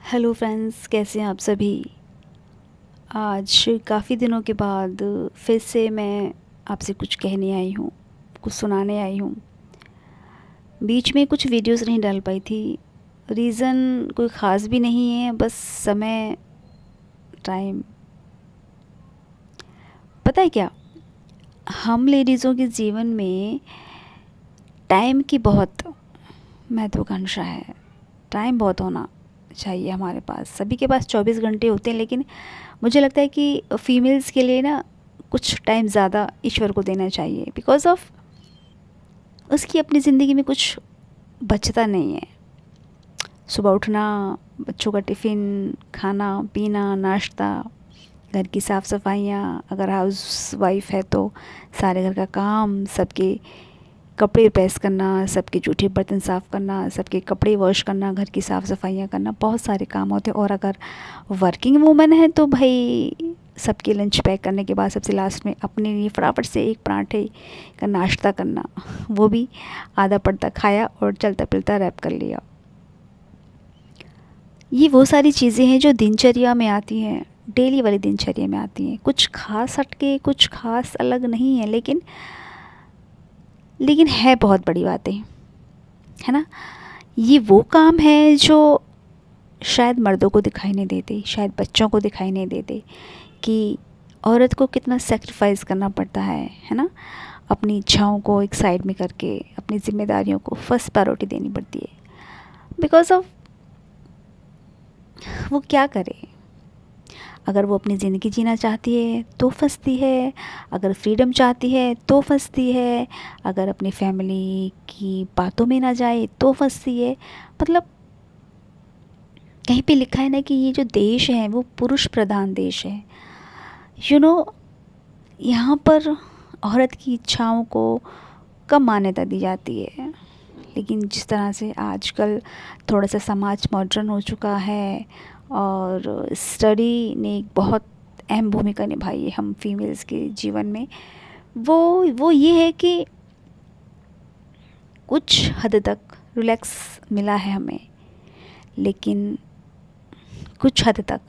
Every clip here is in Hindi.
हेलो फ्रेंड्स, कैसे हैं आप सभी। आज काफ़ी दिनों के बाद फिर से मैं आपसे कुछ कहने आई हूँ, कुछ सुनाने आई हूँ। बीच में कुछ वीडियोस नहीं डाल पाई थी। रीज़न कोई ख़ास भी नहीं है, बस समय, टाइम। पता है क्या, हम लेडीज़ों के जीवन में टाइम की बहुत महत्वाकांक्षा है। टाइम बहुत होना चाहिए हमारे पास। सभी के पास 24 घंटे होते हैं, लेकिन मुझे लगता है कि फ़ीमेल्स के लिए ना कुछ टाइम ज़्यादा ईश्वर को देना चाहिए, बिकॉज़ ऑफ उसकी अपनी ज़िंदगी में कुछ बचता नहीं है। सुबह उठना, बच्चों का टिफ़िन, खाना पीना, नाश्ता, घर की साफ़ सफाइयाँ, अगर हाउस वाइफ है तो सारे घर का काम, सबके कपड़े प्रेस करना, सबके जूठे बर्तन साफ़ करना, सबके कपड़े वॉश करना, घर की साफ़ सफाइयाँ करना, बहुत सारे काम होते हैं। और अगर वर्किंग वूमेन है तो भाई सबके लंच पैक करने के बाद सबसे लास्ट में अपने लिए फटाफट से एक पराठे का नाश्ता करना, वो भी आधा पड़ता खाया और चलता फिरता रैप कर लिया। ये वो सारी चीज़ें हैं जो दिनचर्या में आती हैं, डेली वाली दिनचर्या में आती हैं। कुछ खास हटके, कुछ खास अलग नहीं है, लेकिन है बहुत बड़ी बातें, है ना। ये वो काम है जो शायद मर्दों को दिखाई नहीं देते, शायद बच्चों को दिखाई नहीं देते, कि औरत को कितना सेक्रीफाइस करना पड़ता है ना। अपनी इच्छाओं को एक साइड में करके अपनी ज़िम्मेदारियों को फर्स्ट प्रायोरिटी देनी पड़ती है। बिकॉज़ ऑफ वो क्या करे, अगर वो अपनी ज़िंदगी जीना चाहती है तो फंसती है, अगर फ्रीडम चाहती है तो फंसती है, अगर अपनी फैमिली की बातों में ना जाए तो फंसती है। मतलब कहीं पे लिखा है ना कि ये जो देश है वो पुरुष प्रधान देश है। यहाँ पर औरत की इच्छाओं को कम मान्यता दी जाती है। लेकिन जिस तरह से आजकल थोड़ा सा समाज मॉडर्न हो चुका है और स्टडी ने एक बहुत अहम भूमिका निभाई है हम फीमेल्स के जीवन में, वो ये है कि कुछ हद तक रिलैक्स मिला है हमें, लेकिन कुछ हद तक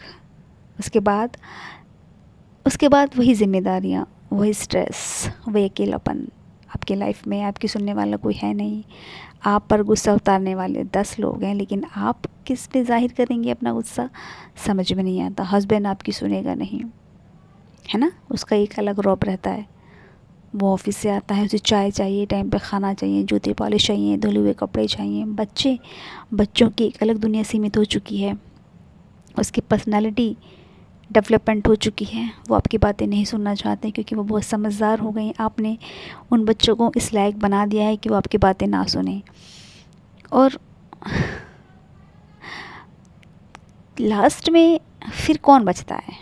उसके बाद वही ज़िम्मेदारियाँ, वही स्ट्रेस, वही अकेलापन। आपके लाइफ में आपकी सुनने वाला कोई है नहीं, आप पर गुस्सा उतारने वाले 10 लोग हैं, लेकिन आप किस पे ज़ाहिर करेंगे अपना गुस्सा, समझ में नहीं आता। हस्बैंड आपकी सुनेगा नहीं, है ना, उसका एक अलग रौब रहता है। वो ऑफिस से आता है, उसे चाय चाहिए, टाइम पे खाना चाहिए, जूते पॉलिश चाहिए, धुले हुए कपड़े चाहिए। बच्चों की एक अलग दुनिया सीमित हो चुकी है, उसकी पर्सनालिटी डेवलपमेंट हो चुकी है। वो आपकी बातें नहीं सुनना चाहते क्योंकि वो बहुत समझदार हो गए हैं। आपने उन बच्चों को इस लायक बना दिया है कि वो आपकी बातें ना सुने। और लास्ट में फिर कौन बचता है,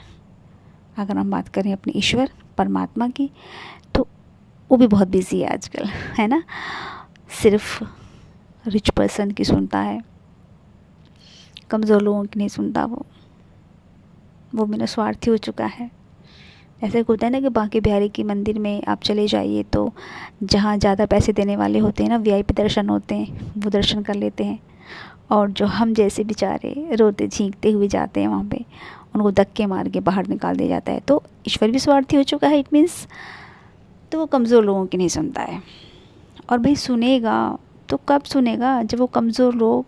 अगर हम बात करें अपने ईश्वर परमात्मा की, तो वो भी बहुत बिजी है आजकल, है ना। सिर्फ रिच पर्सन की सुनता है, कमज़ोर लोगों की नहीं सुनता। वो मेरा स्वार्थी हो चुका है। ऐसे होता है ना कि बांके बिहारी की मंदिर में आप चले जाइए तो जहाँ ज़्यादा पैसे देने वाले होते हैं ना, वीआईपी दर्शन होते हैं, वो दर्शन कर लेते हैं। और जो हम जैसे बेचारे रोते झींकते हुए जाते हैं वहाँ पे, उनको धक्के मार के बाहर निकाल दिया जाता है। तो ईश्वर भी स्वार्थी हो चुका है, इट मीन्स। तो वो कमज़ोर लोगों की नहीं सुनता है। और भाई सुनेगा तो कब सुनेगा, जब वो कमज़ोर लोग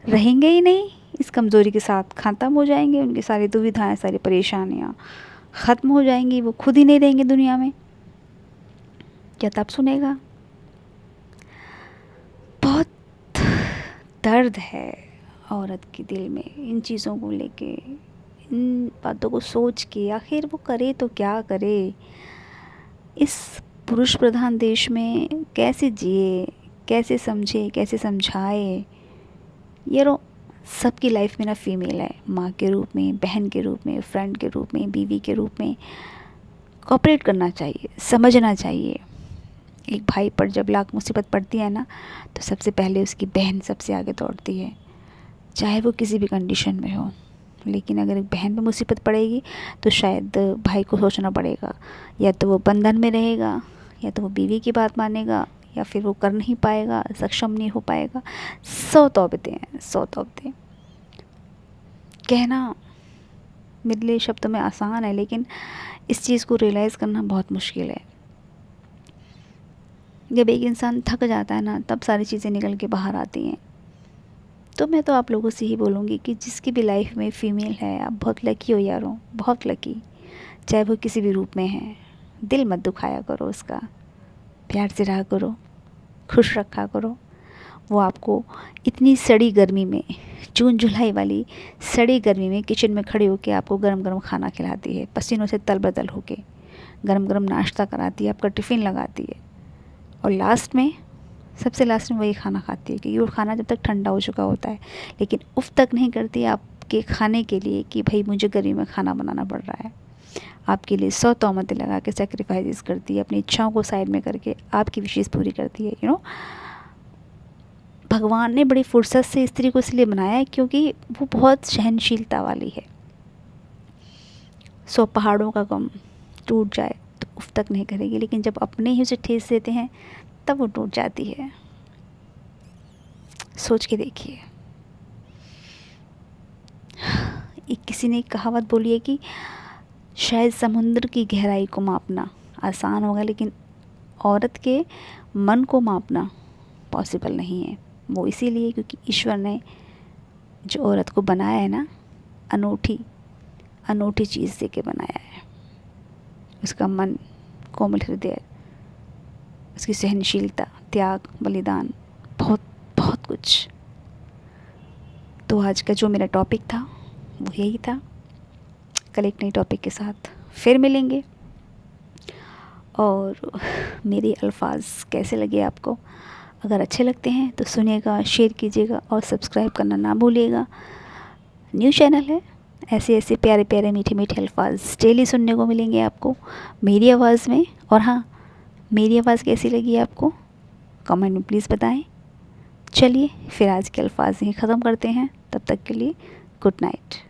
रहेंगे ही नहीं, इस कमज़ोरी के साथ ख़त्म हो जाएंगे, उनकी सारी दुविधाएं, सारी परेशानियाँ ख़त्म हो जाएंगी, वो खुद ही नहीं रहेंगे दुनिया में, क्या तब सुनेगा। बहुत दर्द है औरत के दिल में इन चीज़ों को लेके, इन बातों को सोच के। आखिर वो करे तो क्या करे, इस पुरुष प्रधान देश में कैसे जिए, कैसे समझे, कैसे समझाए। ये रो सबकी लाइफ में ना फीमेल है, माँ के रूप में, बहन के रूप में, फ्रेंड के रूप में, बीवी के रूप में कोऑपरेट करना चाहिए, समझना चाहिए। एक भाई पर जब लाख मुसीबत पड़ती है ना, तो सबसे पहले उसकी बहन सबसे आगे दौड़ती है, चाहे वो किसी भी कंडीशन में हो। लेकिन अगर एक बहन पे मुसीबत पड़ेगी तो शायद भाई को सोचना पड़ेगा, या तो वो बंधन में रहेगा, या तो वो बीवी की बात मानेगा, या फिर वो कर नहीं पाएगा, सक्षम नहीं हो पाएगा। 100 तौबते हैं, 100 तौबते। कहना मेरे लिए शब्दों में आसान है, लेकिन इस चीज़ को रियलाइज़ करना बहुत मुश्किल है। जब एक इंसान थक जाता है ना, तब सारी चीज़ें निकल के बाहर आती हैं। तो मैं तो आप लोगों से ही बोलूँगी कि जिसकी भी लाइफ में फ़ीमेल है, आप बहुत लकी हो यारों, बहुत लकी। चाहे वो किसी भी रूप में है, दिल मत दुखाया करो उसका, प्यार से रहा करो, खुश रखा करो। वो आपको इतनी सड़ी गर्मी में, जून जुलाई वाली सड़ी गर्मी में किचन में खड़े होकर आपको गरम गरम खाना खिलाती है, पसीनों से तल बदल होके गरम गरम नाश्ता कराती है, आपका टिफ़िन लगाती है, और लास्ट में, सबसे लास्ट में वही खाना खाती है, क्योंकि वो खाना जब तक ठंडा हो चुका होता है। लेकिन उफ़ तक नहीं करती आपके खाने के लिए कि भाई मुझे गर्मी में खाना बनाना पड़ रहा है। आपके लिए 100 तोहमतें लगा के सेक्रीफाइस करती है, अपनी इच्छाओं को साइड में करके आपकी विशेष पूरी करती है। भगवान ने बड़ी फुर्सत से स्त्री को इसलिए बनाया है क्योंकि वो बहुत सहनशीलता वाली है। 100 पहाड़ों का गम टूट जाए तो उफ़ तक नहीं करेगी, लेकिन जब अपने ही उसे ठेस देते हैं तब वो टूट जाती है। सोच के देखिए। किसी ने एक कहावत बोली है कि शायद समुद्र की गहराई को मापना आसान होगा, लेकिन औरत के मन को मापना पॉसिबल नहीं है। वो इसीलिए क्योंकि ईश्वर ने जो औरत को बनाया है ना, अनूठी अनूठी चीज़ दे के बनाया है। उसका मन, कोमल हृदय, उसकी सहनशीलता, त्याग, बलिदान, बहुत बहुत कुछ। तो आज का जो मेरा टॉपिक था वो यही था। कल एक नई टॉपिक के साथ फिर मिलेंगे। और मेरे अल्फाज कैसे लगे आपको? अगर अच्छे लगते हैं तो सुनिएगा, शेयर कीजिएगा और सब्सक्राइब करना ना भूलिएगा। न्यू चैनल है, ऐसे ऐसे प्यारे प्यारे मीठे मीठे अल्फाज डेली सुनने को मिलेंगे आपको मेरी आवाज़ में। और हाँ, मेरी आवाज़ कैसी लगी आपको कमेंट में प्लीज़ बताएं। चलिए फिर आज के अल्फाज ही ख़त्म करते हैं। तब तक के लिए गुड नाइट।